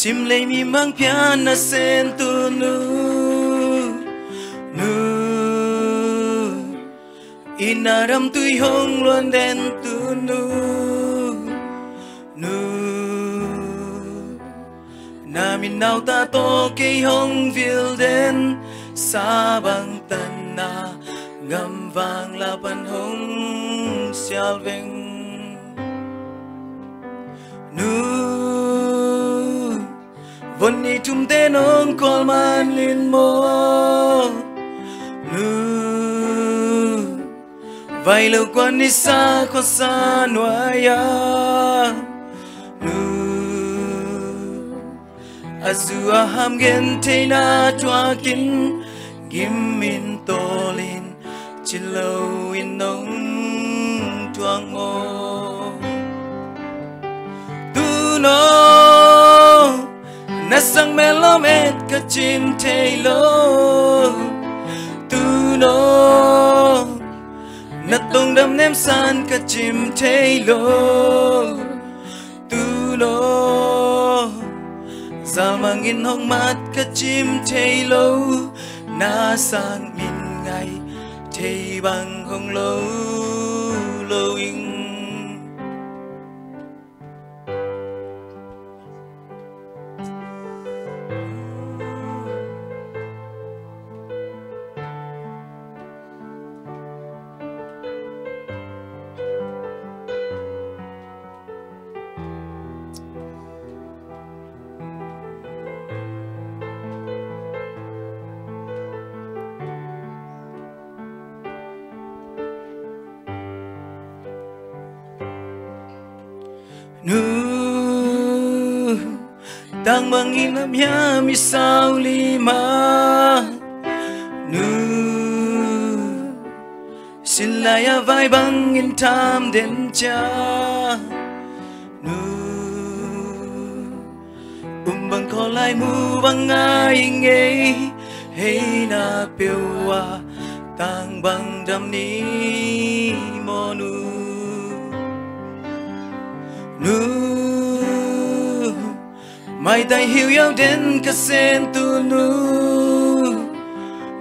sim lấy mi mang piano sen tu nu nu inaram tui hong luan den tu nu nu na min nau ta to cây hong vil den sa bang tan na ngam vang la ban hong xiao veng nu vốn ni chúng te nong call man lin mo nu vài lâu quan đi xa khó xa noaya nu azua ham gen te na tua kin gim min tolin chỉ lâu in nong tuang mo tu no na sang melom et ka chim te lo tu no na tông đâm ném san ka chim te lo tu no za mangin hong mat ka chim te lo na sang min ngai te bang hong lo lo ing nu tang manginam ya mi sao lima nu silaya vai bangin tam den cha nu bang ko lai mu bang ai nghe hey na pewa tang bang dam ni mo nu nu mai tai hiu yau den ka sen tu nu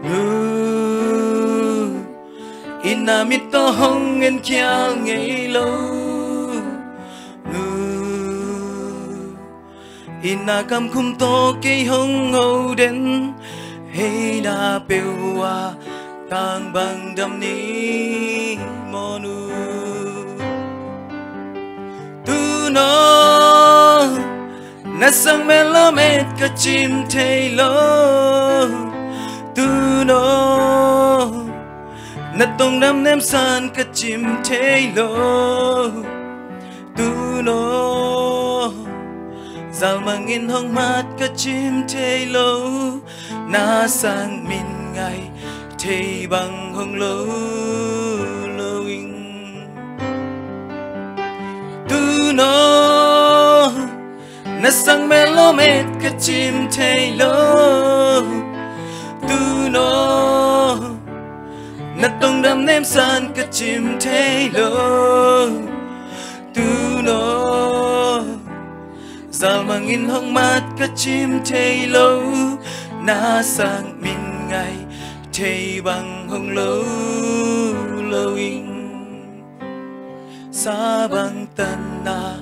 nu ina mit to hong en kia ngei lo nu ina kam khum to ke hong ngâu den hey na pewa tang bang dam ni mo nu no na sang melom et ka chim te lo tu no na tông đam nem san ka chim te lo tu no zal mangin hong mat ka chim te lo na sang min ngai te bang hong lo lo ing no na sang melom et ka chim te lo tu no na tông đam nem san ka chim te lo tu no zal mangin hong mat ka chim te lo na sang min ngai te bang hong lo lo ing sa bang tan na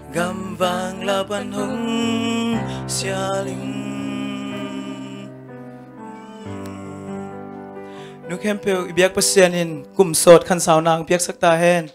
gam vang la ban hong xia linh nu kem peu ibiak pasien in kum sot khan sao nang piak sakta hen